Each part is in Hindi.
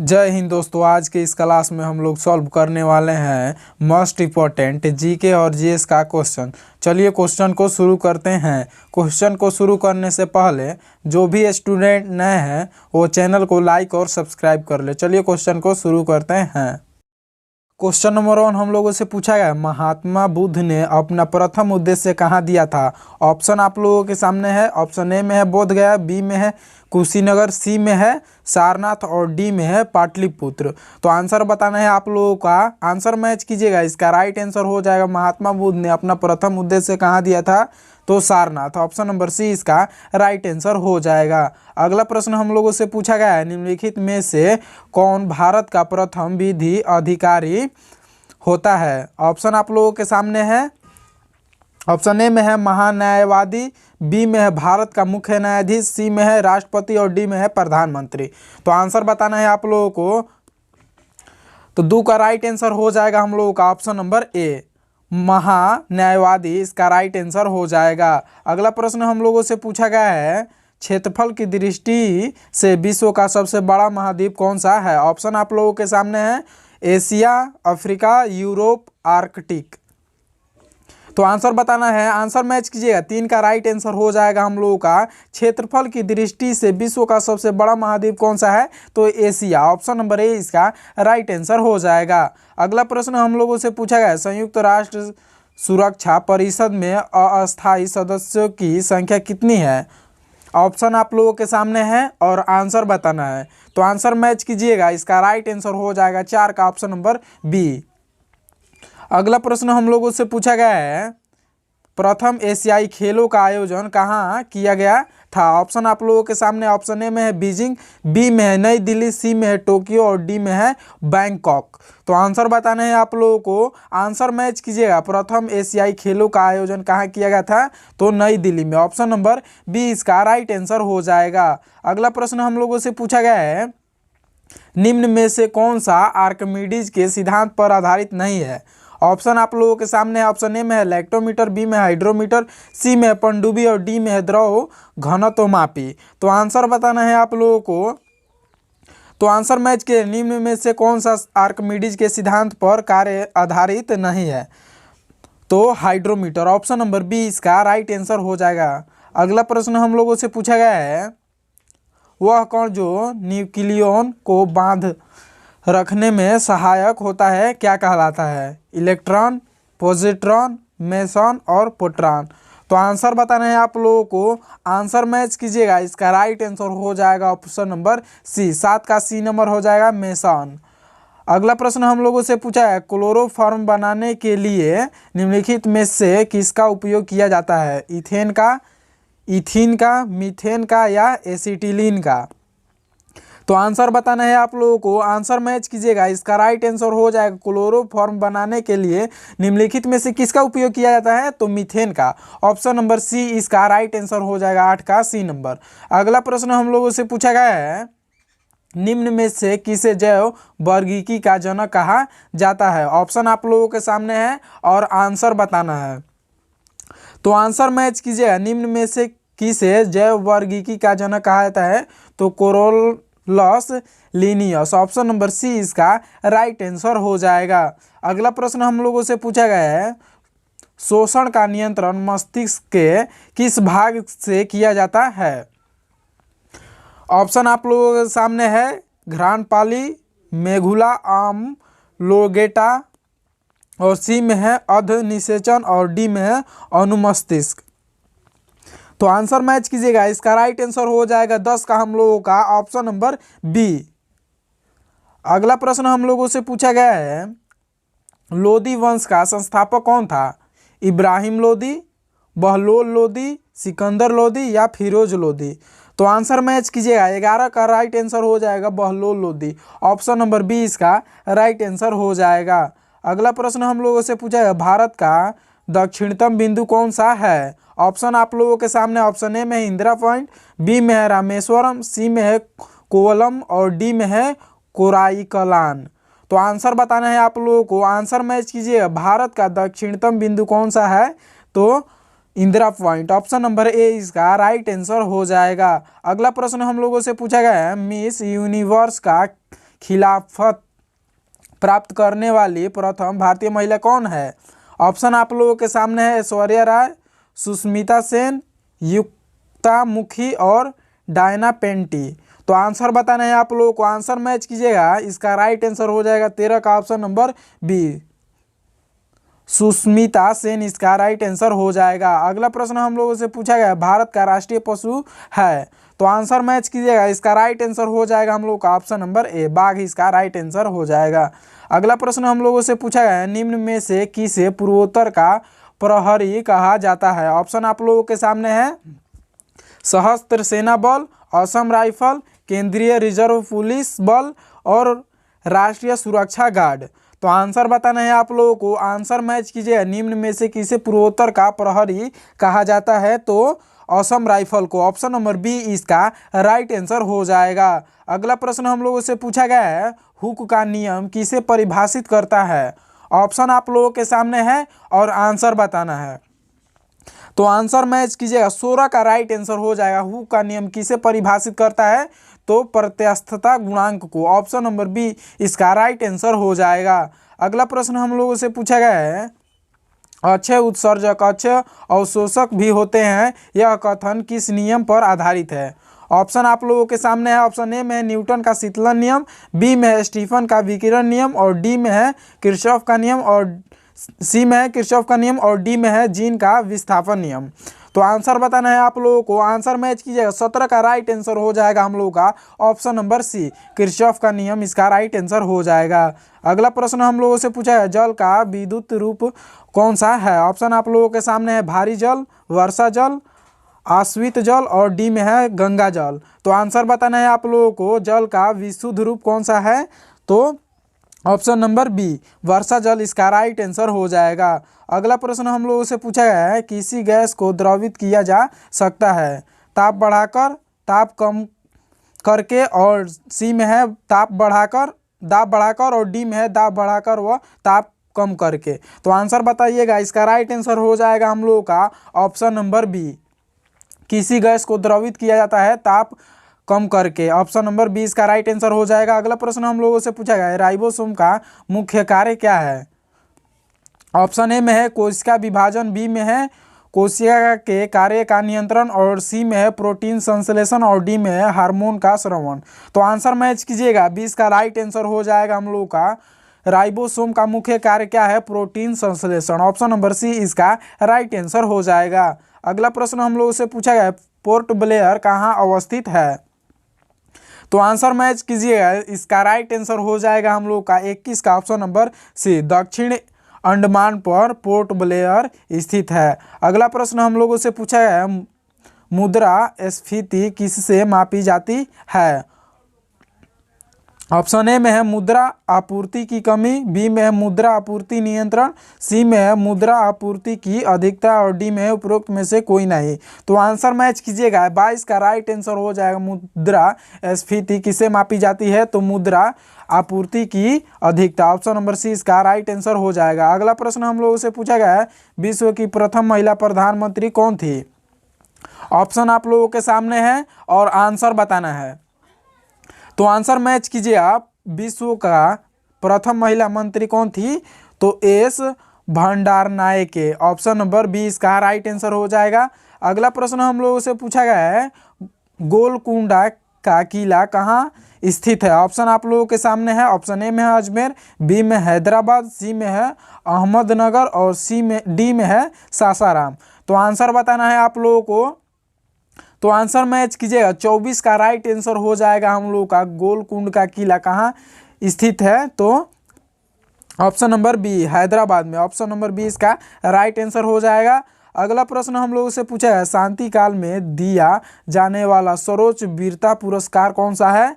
जय हिंद दोस्तों। आज के इस क्लास में हम लोग सॉल्व करने वाले हैं मोस्ट इम्पोर्टेंट जीके और जीएस का क्वेश्चन। चलिए क्वेश्चन को शुरू करते हैं। क्वेश्चन को शुरू करने से पहले जो भी स्टूडेंट नए हैं वो चैनल को लाइक और सब्सक्राइब कर ले। चलिए क्वेश्चन को शुरू करते हैं। क्वेश्चन नंबर 1 हम लोगों से पूछा गया, महात्मा बुद्ध ने अपना प्रथम उद्देश्य कहाँ दिया था। ऑप्शन आप लोगों के सामने है। ऑप्शन ए में है बोध गया, बी में है कुशीनगर, सी में है सारनाथ और डी में है पाटलिपुत्र। तो आंसर बताना है आप लोगों का। आंसर मैच कीजिएगा। इसका राइट आंसर हो जाएगा महात्मा बुद्ध ने अपना प्रथम उद्देश्य कहाँ दिया था, तो सारनाथ। ऑप्शन नंबर सी इसका राइट आंसर हो जाएगा। अगला प्रश्न हम लोगों से पूछा गया है, निम्नलिखित में से कौन भारत का प्रथम विधि अधिकारी होता है। ऑप्शन आप लोगों के सामने है। ऑप्शन ए में है महान्यायवादी, बी में है भारत का मुख्य न्यायाधीश, सी में है राष्ट्रपति और डी में है प्रधानमंत्री। तो आंसर बताना है आप लोगों को। तो दो का राइट आंसर हो जाएगा हम लोगों का ऑप्शन नंबर ए, महान्यायवादी इसका राइट आंसर हो जाएगा। अगला प्रश्न हम लोगों से पूछा गया है, क्षेत्रफल की दृष्टि से विश्व का सबसे बड़ा महाद्वीप कौन सा है। ऑप्शन आप लोगों के सामने है, एशिया, अफ्रीका, यूरोप, आर्कटिक। तो आंसर बताना है। आंसर मैच कीजिएगा। 3 का राइट आंसर हो जाएगा हम लोगों का। क्षेत्रफल की दृष्टि से विश्व का सबसे बड़ा महाद्वीप कौन सा है, तो एशिया। ऑप्शन नंबर ए इसका राइट आंसर हो जाएगा। अगला प्रश्न हम लोगों से पूछा गया, संयुक्त राष्ट्र सुरक्षा परिषद में अस्थायी सदस्यों की संख्या कितनी है। ऑप्शन आप लोगों के सामने है और आंसर बताना है। तो आंसर मैच कीजिएगा। इसका राइट आंसर हो जाएगा 4 का ऑप्शन नंबर बी। अगला प्रश्न हम लोगों से पूछा गया है, प्रथम एशियाई खेलों का आयोजन कहाँ किया गया था। ऑप्शन आप लोगों के सामने। ऑप्शन ए में है बीजिंग, बी में है नई दिल्ली, सी में है टोक्यो और डी में है बैंकॉक। तो आंसर बताना है आप लोगों को। आंसर मैच कीजिएगा। प्रथम एशियाई खेलों का आयोजन कहाँ किया गया था, तो नई दिल्ली में। ऑप्शन नंबर बी इसका राइट आंसर हो जाएगा। अगला प्रश्न हम लोगों से पूछा गया है, निम्न में से कौन सा आर्किमिडीज के सिद्धांत पर आधारित नहीं है। ऑप्शन आप लोगों के सामने है। ऑप्शन ए में है लैक्टोमीटर, बी में हाइड्रोमीटर, सी में है पनडुब्बी और डी में है द्रव घनत्वमापी। तो आंसर बताना है आप लोगों को। तो आंसर मैच के निम्न में से कौन सा आर्किमिडीज के सिद्धांत पर कार्य आधारित नहीं है, तो हाइड्रोमीटर। ऑप्शन नंबर बी इसका राइट आंसर हो जाएगा। अगला प्रश्न हम लोगों से पूछा गया है, वह कण जो न्यूक्लियन को बांध रखने में सहायक होता है क्या कहलाता है। इलेक्ट्रॉन, पॉजिट्रॉन, मेसन और प्रोटॉन। तो आंसर बताना है आप लोगों को। आंसर मैच कीजिएगा। इसका राइट आंसर हो जाएगा ऑप्शन नंबर सी, 7 का सी नंबर हो जाएगा मेसन। अगला प्रश्न हम लोगों से पूछा है, क्लोरोफॉर्म बनाने के लिए निम्नलिखित में से किसका उपयोग किया जाता है। इथेन का, इथीन का, मीथेन का या एसिटिलीन का। तो आंसर बताना है आप लोगों को। आंसर मैच कीजिएगा। इसका राइट आंसर हो जाएगा, क्लोरोफॉर्म बनाने के लिए निम्नलिखित में से किसका उपयोग किया जाता है, तो मीथेन का। ऑप्शन नंबर सी इसका राइट आंसर हो जाएगा, 8 का सी नंबर। अगला प्रश्न हम लोगों से पूछा गया है, निम्न में से किसे जैव वर्गीकी का जनक कहा जाता है। ऑप्शन आप लोगों के सामने है और आंसर बताना है। तो आंसर मैच कीजिएगा। निम्न में से किसे जैव वर्गीकी का जनक कहा जाता है, तो कोरोलस लिनियस। ऑप्शन नंबर सी इसका राइट आंसर हो जाएगा। अगला प्रश्न हम लोगों से पूछा गया है, शोषण का नियंत्रण मस्तिष्क के किस भाग से किया जाता है। ऑप्शन आप लोगों के सामने है, घ्राणपाली, मेघुला, आमलोगेटा और सी में है अध निषेचन और डी में है अनुमस्तिष्क। तो आंसर मैच कीजिएगा। इसका राइट आंसर हो जाएगा 10 का हम लोगों का ऑप्शन नंबर बी। अगला प्रश्न हम लोगों से पूछा गया है, लोदी वंश का संस्थापक कौन था। इब्राहिम लोदी, बहलोल लोदी, सिकंदर लोदी या फिरोज लोदी। तो आंसर मैच कीजिएगा। 11 का राइट आंसर हो जाएगा Bahlol Lodi. Option number B इसका राइट आंसर हो जाएगा। अगला प्रश्न हम लोगों से पूछा है, भारत का दक्षिणतम बिंदु कौन सा है। ऑप्शन आप लोगों के सामने। ऑप्शन ए में है इंदिरा पॉइंट, बी में है रामेश्वरम, सी में है कोवलम और डी में है कोराईकलान। तो आंसर बताना है आप लोगों को। आंसर मैच कीजिए। भारत का दक्षिणतम बिंदु कौन सा है, तो Indira point. Option number A इसका राइट आंसर हो जाएगा। अगला प्रश्न हम लोगों से पूछा गया है, मिस यूनिवर्स का खिलाफत प्राप्त करने वाली प्रथम भारतीय महिला कौन है? ऑप्शन आप लोगों के सामने है ऐश्वर्या राय, सुष्मिता सेन, युक्ता मुखी और डायना पेंटी। तो आंसर बताना है आप लोगों को, आंसर मैच कीजिएगा। इसका राइट आंसर हो जाएगा 13 का option number B, Sushmita Sen इसका राइट आंसर हो जाएगा। अगला प्रश्न हम लोगों से पूछा गया भारत का राष्ट्रीय पशु है, तो आंसर मैच कीजिएगा। इसका राइट आंसर हो जाएगा हम लोग का ऑप्शन नंबर ए, बाघ इसका राइट आंसर हो जाएगा। अगला प्रश्न हम लोगों से पूछा गया है निम्न में से किसे पूर्वोत्तर का प्रहरी कहा जाता है? ऑप्शन आप लोगों के सामने है सशस्त्र सेना बल, असम राइफल, केंद्रीय रिजर्व पुलिस बल और राष्ट्रीय सुरक्षा गार्ड। तो आंसर बताना है आप लोगों को, आंसर मैच कीजिए। निम्न में से किसे पूर्वोत्तर का प्रहरी कहा जाता है? तो असम राइफल को, ऑप्शन नंबर बी इसका राइट आंसर हो जाएगा। अगला प्रश्न हम लोगों से पूछा गया है हुक का नियम किसे परिभाषित करता है? ऑप्शन आप लोगों के सामने है और आंसर बताना है। तो आंसर मैच कीजिएगा, 16 का राइट आंसर हो जाएगा। हुक का नियम किसे परिभाषित करता है? तो प्रत्यास्थता गुणांक को, ऑप्शन नंबर बी इसका राइट आंसर हो जाएगा। अगला प्रश्न हम लोगों से पूछा गया है अक्षय उत्सर्जक अक्षय अवशोषक भी होते हैं, यह कथन किस नियम पर आधारित है? ऑप्शन आप लोगों के सामने है। ऑप्शन ए में है न्यूटन का शीतलन नियम, बी में है स्टीफन का विकिरण नियम और डी में है किरचॉफ का नियम और सी में है किरचॉफ का नियम और डी में है जीन का विस्थापन नियम। तो आंसर बताना है आप लोगों को, आंसर मैच कीजिएगा। 17 का राइट आंसर हो जाएगा हम लोगों का ऑप्शन नंबर सी, किरचॉफ का नियम इसका राइट आंसर हो जाएगा। अगला प्रश्न हम लोगों से पूछा है जल का विद्युत रूप कौन सा है? ऑप्शन आप लोगों के सामने है भारी जल, वर्षा जल, आश्वित जल और डी में है गंगा जल। तो आंसर बताना है आप लोगों को, जल का विशुद्ध रूप कौन सा है? तो ऑप्शन नंबर बी वर्षा जल इसका राइट आंसर हो जाएगा। अगला प्रश्न हम लोगों से पूछा गया है किसी गैस को द्रवित किया जा सकता है? ताप बढ़ाकर, ताप कम करके और सी में है ताप बढ़ाकर, दाब बढ़ाकर और डी में है दाब बढ़ाकर व ताप कम करके। तो आंसर बताइएगा, इसका राइट आंसर हो जाएगा हम लोगों का ऑप्शन नंबर बी, किसी गैस को द्रवित किया जाता है ताप कम करके, ऑप्शन नंबर बी इसका राइट आंसर हो जाएगा। अगला प्रश्न हम लोगों से पूछा गया है राइबोसोम का मुख्य कार्य क्या है? ऑप्शन ए में है कोशिका विभाजन, बी में है कोशिका के कार्य का नियंत्रण और सी में है प्रोटीन संश्लेषण और डी में है हार्मोन का स्रवण। तो आंसर मैच कीजिएगा, 20 का राइट आंसर हो जाएगा हम लोगों का। राइबोसोम का मुख्य कार्य क्या है? प्रोटीन संश्लेषण, ऑप्शन नंबर सी इसका राइट आंसर हो जाएगा। अगला प्रश्न हम लोगों से पूछा गया पोर्ट ब्लेयर कहाँ अवस्थित है? तो आंसर मैच कीजिएगा, इसका राइट आंसर हो जाएगा हम लोग का 21 का ऑप्शन नंबर सी, दक्षिण अंडमान पर पोर्ट ब्लेयर स्थित है। अगला प्रश्न हम लोगों से पूछा गया है मुद्रास्फीति किससे मापी जाती है? ऑप्शन ए में है मुद्रा आपूर्ति की कमी, बी में है मुद्रा आपूर्ति नियंत्रण, सी में है मुद्रा आपूर्ति की अधिकता और डी में है उपरोक्त में से कोई नहीं। तो आंसर मैच कीजिएगा, 22 का राइट आंसर हो जाएगा। मुद्रा स्फीति किसे मापी जाती है? तो मुद्रा आपूर्ति की अधिकता, ऑप्शन नंबर सी इसका राइट आंसर हो जाएगा। अगला प्रश्न हम लोगों से पूछा गया है विश्व की प्रथम महिला प्रधानमंत्री कौन थी? ऑप्शन आप लोगों के सामने है और आंसर बताना है। तो आंसर मैच कीजिए आप, विश्व का प्रथम महिला मंत्री कौन थी? तो S Bandaranaike, option number B इसका राइट आंसर हो जाएगा। अगला प्रश्न हम लोगों से पूछा गया है गोलकुंडा का किला कहाँ स्थित है? ऑप्शन आप लोगों के सामने है। ऑप्शन ए में है अजमेर, बी में हैदराबाद, सी में है अहमदनगर और डी में है सासाराम। तो आंसर बताना है आप लोगों को। तो आंसर मैच कीजिएगा, 24 का राइट आंसर हो जाएगा हम लोग का गोलकुंड का किला कहाँ स्थित है? तो ऑप्शन नंबर बी हैदराबाद में, ऑप्शन नंबर बी इसका राइट आंसर हो जाएगा। अगला प्रश्न हम लोगों से पूछा है शांति काल में दिया जाने वाला सर्वोच्च वीरता पुरस्कार कौन सा है?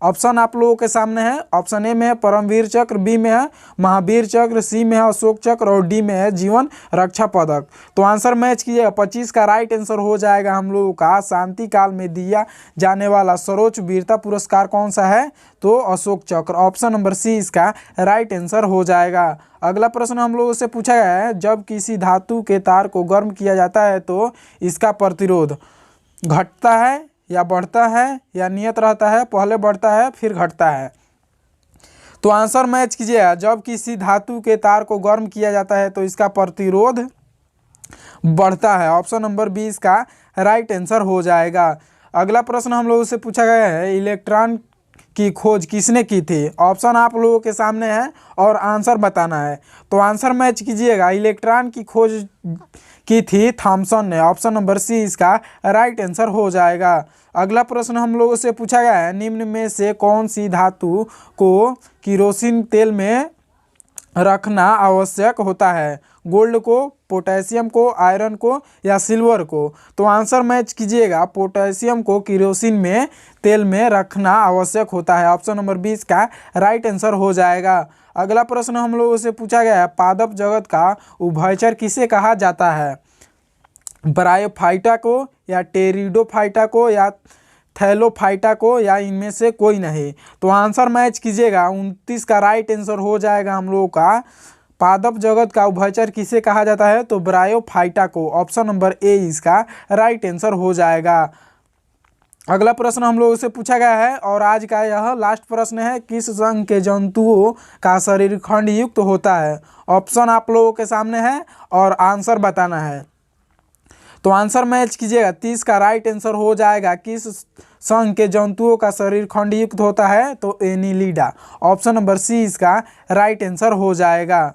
ऑप्शन आप लोगों के सामने है। ऑप्शन ए में है परमवीर चक्र, बी में है महावीर चक्र, सी में है अशोक चक्र और डी में है जीवन रक्षा पदक। तो आंसर मैच कीजिएगा, 25 का राइट आंसर हो जाएगा हम लोगों का शांति काल में दिया जाने वाला सर्वोच्च वीरता पुरस्कार कौन सा है? तो अशोक चक्र, ऑप्शन नंबर सी इसका राइट आंसर हो जाएगा। अगला प्रश्न हम लोगों से पूछा गया है जब किसी धातु के तार को गर्म किया जाता है तो इसका प्रतिरोध घटता है या बढ़ता है या नियत रहता है? पहले बढ़ता है फिर घटता है। तो आंसर मैच कीजिएगा। जब किसी धातु के तार को गर्म किया जाता है तो इसका प्रतिरोध बढ़ता है। ऑप्शन नंबर 20 का राइट आंसर हो जाएगा। अगला प्रश्न हम लोगों से पूछा गया है, इलेक्ट्रॉन की खोज किसने की थी? ऑप्शन आप लोगों के सामने है और आंसर बताना है। तो आंसर मैच कीजिएगा। इलेक्ट्रॉन की खोज की थी थॉमसन ने। ऑप्शन नंबर सी इसका राइट आंसर हो जाएगा। अगला प्रश्न हम लोगों से पूछा गया है, निम्न में से कौन सी धातु को केरोसिन तेल में रखना आवश्यक होता है? गोल्ड को, पोटेशियम को, आयरन को या सिल्वर को? तो आंसर मैच कीजिएगा। पोटेशियम को केरोसिन में तेल में रखना आवश्यक होता है। ऑप्शन नंबर 20 का राइट आंसर हो जाएगा। अगला प्रश्न हम लोगों से पूछा गया है, पादप जगत का उभयचर किसे कहा जाता है? ब्रायोफाइटा को या टेरिडोफाइटा को या थैलोफाइटा को या इनमें से कोई नहीं? तो आंसर मैच कीजिएगा। 29 का राइट आंसर हो जाएगा हम लोगों का। पादप जगत का उभयचर किसे कहा जाता है? तो ब्रायोफाइटा को। ऑप्शन नंबर ए इसका राइट आंसर हो जाएगा। अगला प्रश्न हम लोगों से पूछा गया है और आज का यह लास्ट प्रश्न है, किस संघ के जंतुओं का शरीर खंड युक्त होता है? ऑप्शन आप लोगों के सामने है और आंसर बताना है। तो आंसर मैच कीजिएगा। 30 का राइट आंसर हो जाएगा। किस संघ के जंतुओं का शरीर खंड युक्त होता है? तो एनिलिडा। ऑप्शन नंबर सी इसका राइट आंसर हो जाएगा।